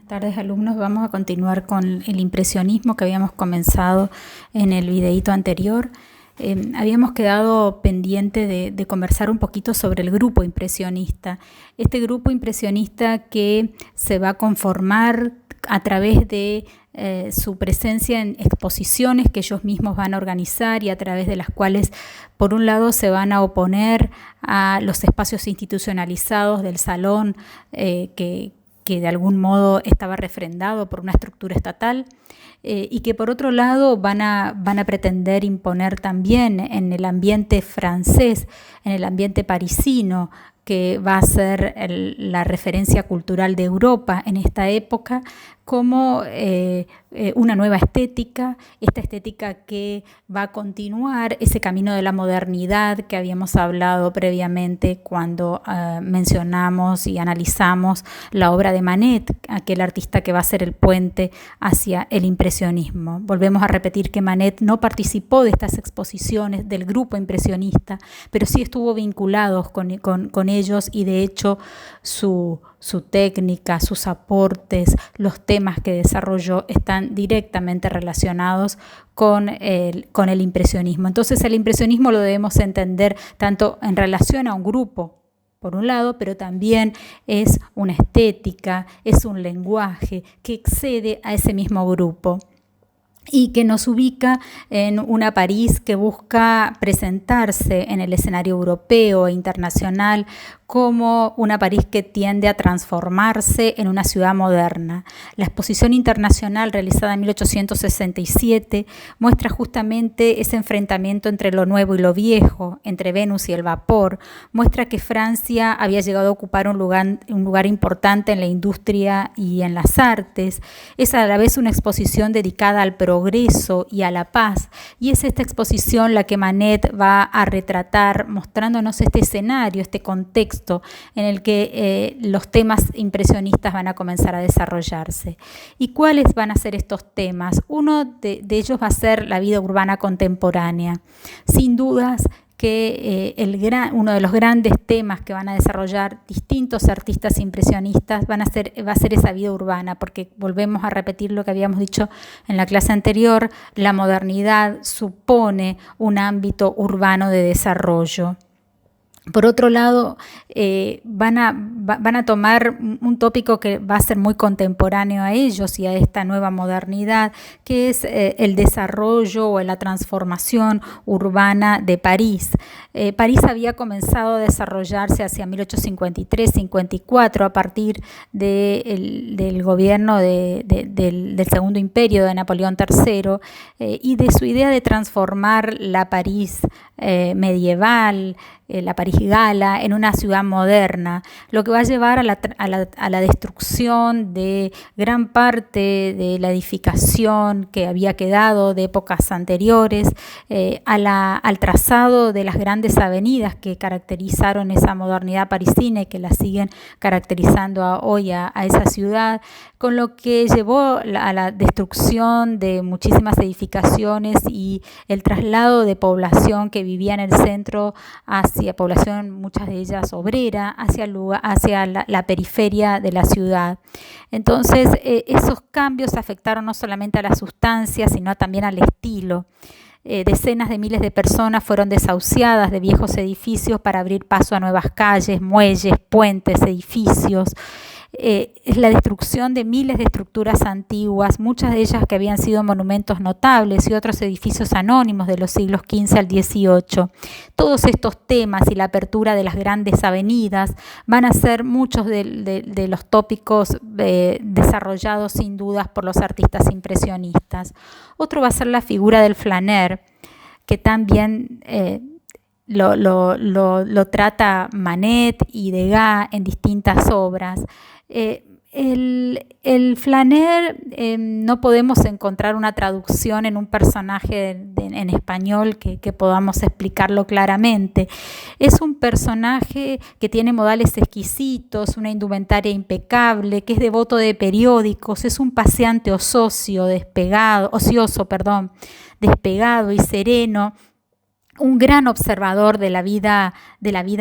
Buenas tardes, alumnos. Vamos a continuar con el impresionismo que habíamos comenzado en el videíto anterior. Habíamos quedado pendiente de conversar un poquito sobre el grupo impresionista. Este grupo impresionista que se va a conformar a través de su presencia en exposiciones que ellos mismos van a organizar y a través de las cuales, por un lado, se van a oponer a los espacios institucionalizados del salón que de algún modo estaba refrendado por una estructura estatal y que por otro lado van a pretender imponer también en el ambiente francés, en el ambiente parisino, que va a ser la referencia cultural de Europa en esta época, como una nueva estética, esta estética que va a continuar ese camino de la modernidad que habíamos hablado previamente cuando mencionamos y analizamos la obra de Manet, aquel artista que va a ser el puente hacia el impresionismo. Volvemos a repetir que Manet no participó de estas exposiciones del grupo impresionista, pero sí estuvo vinculado con ellos y de hecho su técnica, sus aportes, los temas que desarrolló están directamente relacionados con el impresionismo. Entonces el impresionismo lo debemos entender tanto en relación a un grupo, por un lado, pero también es una estética, es un lenguaje que excede a ese mismo grupo y que nos ubica en una París que busca presentarse en el escenario europeo e internacional como una París que tiende a transformarse en una ciudad moderna. La exposición internacional realizada en 1867 muestra justamente ese enfrentamiento entre lo nuevo y lo viejo, entre Venus y el vapor, muestra que Francia había llegado a ocupar un lugar importante en la industria y en las artes. Es a la vez una exposición dedicada al progreso y a la paz, y es esta exposición la que Manet va a retratar, mostrándonos este escenario, este contexto en el que los temas impresionistas van a comenzar a desarrollarse. ¿Y cuáles van a ser estos temas? Uno de ellos va a ser la vida urbana contemporánea. Sin dudas que uno de los grandes temas que van a desarrollar distintos artistas impresionistas va a ser esa vida urbana, porque volvemos a repetir lo que habíamos dicho en la clase anterior, la modernidad supone un ámbito urbano de desarrollo. Por otro lado, van a tomar un tópico que va a ser muy contemporáneo a ellos y a esta nueva modernidad, que es el desarrollo o la transformación urbana de París. París había comenzado a desarrollarse hacia 1853-54 a partir del gobierno del Segundo Imperio de Napoleón III y de su idea de transformar la París medieval, la París Gala, en una ciudad moderna, lo que va a llevar a la destrucción de gran parte de la edificación que había quedado de épocas anteriores, al trazado de las grandes avenidas que caracterizaron esa modernidad parisina y que la siguen caracterizando hoy a esa ciudad, con lo que llevó a la destrucción de muchísimas edificaciones y el traslado de población que vivía en el centro hacia población, muchas de ellas obrera, hacia la periferia de la ciudad. Entonces, esos cambios afectaron no solamente a la sustancia, sino también al estilo. Decenas de miles de personas fueron desahuciadas de viejos edificios para abrir paso a nuevas calles, muelles, puentes, edificios. Es la destrucción de miles de estructuras antiguas, muchas de ellas que habían sido monumentos notables y otros edificios anónimos de los siglos XV al XVIII. Todos estos temas y la apertura de las grandes avenidas van a ser muchos de los tópicos desarrollados sin dudas por los artistas impresionistas. Otro va a ser la figura del flaneur, que también lo trata Manet y Degas en distintas obras. El flaneur no podemos encontrar una traducción en un personaje en español que podamos explicarlo claramente. Es un personaje que tiene modales exquisitos, una indumentaria impecable, que es devoto de periódicos, es un paseante ocioso y sereno, un gran observador de la vida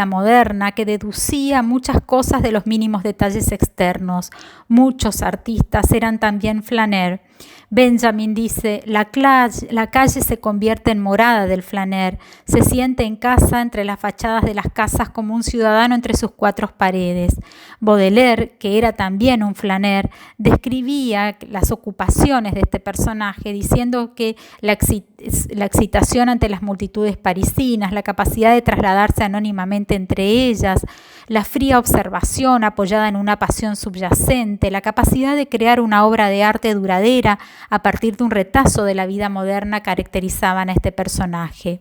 moderna que deducía muchas cosas de los mínimos detalles externos. Muchos artistas eran también flaner. Benjamin dice, la calle se convierte en morada del flaner, se siente en casa entre las fachadas de las casas como un ciudadano entre sus cuatro paredes. Baudelaire, que era también un flaner, describía las ocupaciones de este personaje diciendo que la excitación ante las multitudes parisinas, la capacidad de trasladarse anónimamente entre ellas, la fría observación apoyada en una pasión subyacente, la capacidad de crear una obra de arte duradera a partir de un retazo de la vida moderna caracterizaban a este personaje.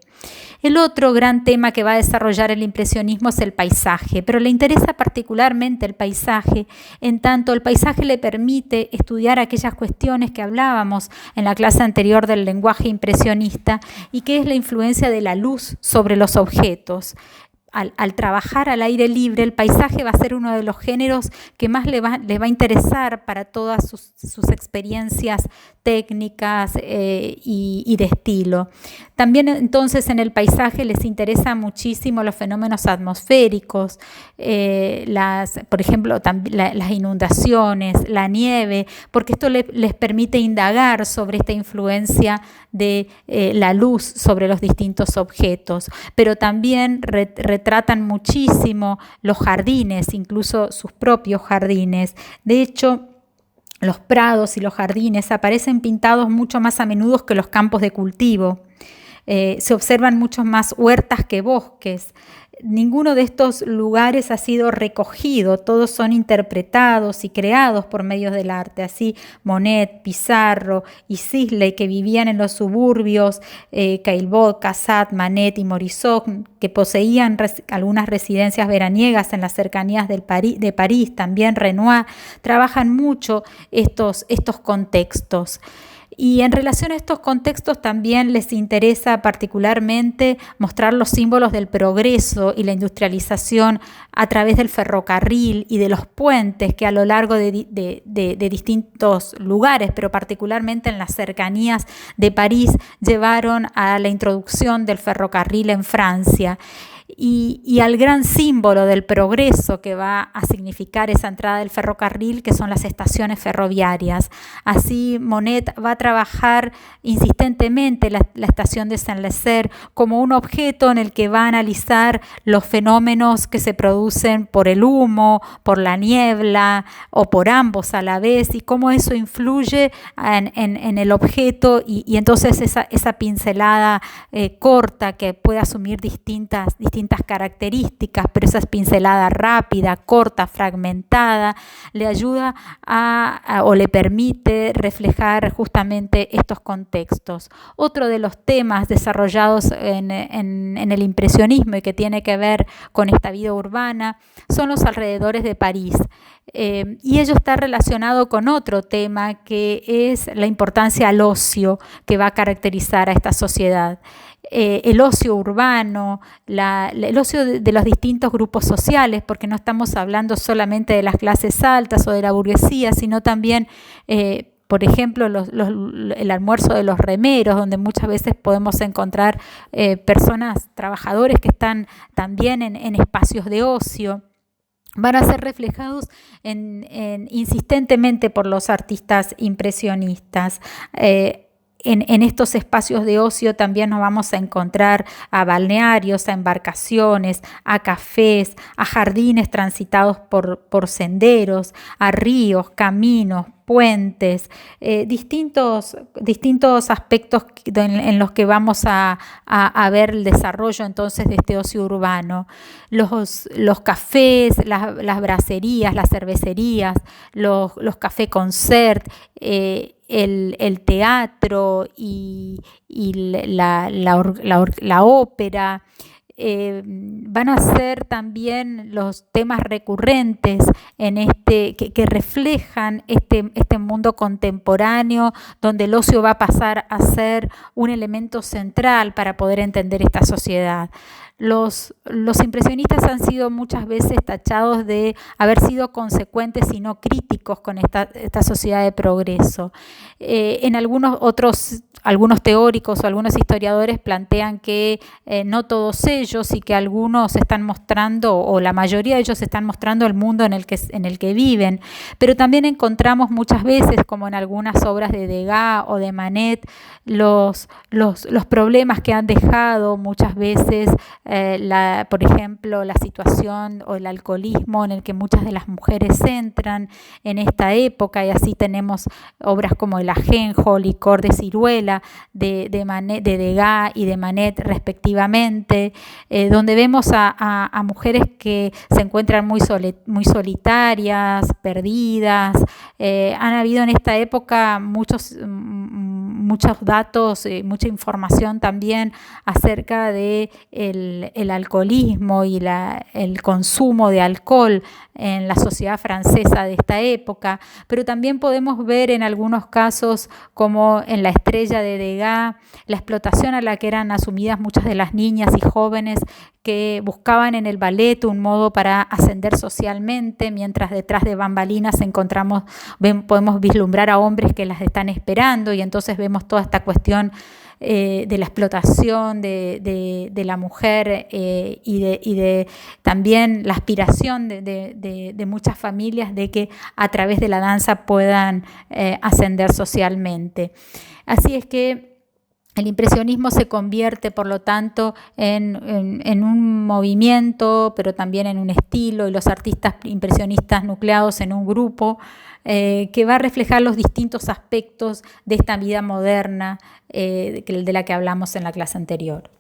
El otro gran tema que va a desarrollar el impresionismo es el paisaje, pero le interesa particularmente el paisaje, en tanto el paisaje le permite estudiar aquellas cuestiones que hablábamos en la clase anterior del lenguaje impresionista y que es la influencia de la luz sobre los objetos. Al trabajar al aire libre, el paisaje va a ser uno de los géneros que más le va a interesar para todas sus experiencias técnicas y de estilo. También entonces en el paisaje les interesa muchísimo los fenómenos atmosféricos, por ejemplo, las inundaciones, la nieve, porque esto les permite indagar sobre esta influencia de la luz sobre los distintos objetos, pero también retratan muchísimo los jardines, incluso sus propios jardines. De hecho, los prados y los jardines aparecen pintados mucho más a menudo que los campos de cultivo. Se observan muchos más huertas que bosques. Ninguno de estos lugares ha sido recogido, todos son interpretados y creados por medio del arte. Así Monet, Pissarro y Sisley, que vivían en los suburbios, Caillebotte, Cassatt, Manet y Morisot, que poseían algunas residencias veraniegas en las cercanías de París, también Renoir, trabajan mucho estos contextos. Y en relación a estos contextos también les interesa particularmente mostrar los símbolos del progreso y la industrialización a través del ferrocarril y de los puentes que a lo largo de distintos lugares, pero particularmente en las cercanías de París, llevaron a la introducción del ferrocarril en Francia. Y al gran símbolo del progreso que va a significar esa entrada del ferrocarril, que son las estaciones ferroviarias. Así Monet va a trabajar insistentemente la estación de Saint-Lazare como un objeto en el que va a analizar los fenómenos que se producen por el humo, por la niebla o por ambos a la vez, y cómo eso influye en el objeto y entonces esa pincelada corta que puede asumir distintas características, pero esa pincelada rápida, corta, fragmentada, le ayuda o le permite reflejar justamente estos contextos. Otro de los temas desarrollados en el impresionismo y que tiene que ver con esta vida urbana son los alrededores de París. Y ello está relacionado con otro tema que es la importancia al ocio que va a caracterizar a esta sociedad. El ocio urbano, el ocio de los distintos grupos sociales, porque no estamos hablando solamente de las clases altas o de la burguesía, sino también, por ejemplo, el almuerzo de los remeros, donde muchas veces podemos encontrar personas, trabajadores que están también en espacios de ocio. Van a ser reflejados insistentemente por los artistas impresionistas. En estos espacios de ocio también nos vamos a encontrar a balnearios, a embarcaciones, a cafés, a jardines transitados por senderos, a ríos, caminos, puentes, distintos aspectos en los que vamos a ver el desarrollo entonces de este ocio urbano. Los cafés, las bracerías, las cervecerías, los café concert, el teatro y la ópera. Van a ser también los temas recurrentes que reflejan este mundo contemporáneo, donde el ocio va a pasar a ser un elemento central para poder entender esta sociedad. Los impresionistas han sido muchas veces tachados de haber sido consecuentes y no críticos con esta sociedad de progreso. En algunos otros algunos teóricos o algunos historiadores plantean que no todos ellos y que algunos están mostrando, o la mayoría de ellos están mostrando el mundo en el que viven, pero también encontramos muchas veces, como en algunas obras de Degas o de Manet, los problemas que han dejado muchas veces, por ejemplo, la situación o el alcoholismo en el que muchas de las mujeres entran en esta época, y así tenemos obras como El ajenjo, Licor de ciruela, de Degas y de Manet respectivamente, donde vemos a mujeres que se encuentran muy solitarias, perdidas. Han habido en esta época muchos datos, mucha información también acerca de el alcoholismo y el consumo de alcohol en la sociedad francesa de esta época, pero también podemos ver en algunos casos, como en La estrella de Degas, la explotación a la que eran asumidas muchas de las niñas y jóvenes que buscaban en el ballet un modo para ascender socialmente, mientras detrás de bambalinas podemos vislumbrar a hombres que las están esperando, y entonces vemos toda esta cuestión de la explotación de la mujer, y de también la aspiración de muchas familias de que a través de la danza puedan ascender socialmente. Así es que el impresionismo se convierte, por lo tanto, en un movimiento, pero también en un estilo, y los artistas impresionistas nucleados en un grupo que va a reflejar los distintos aspectos de esta vida moderna de la que hablamos en la clase anterior.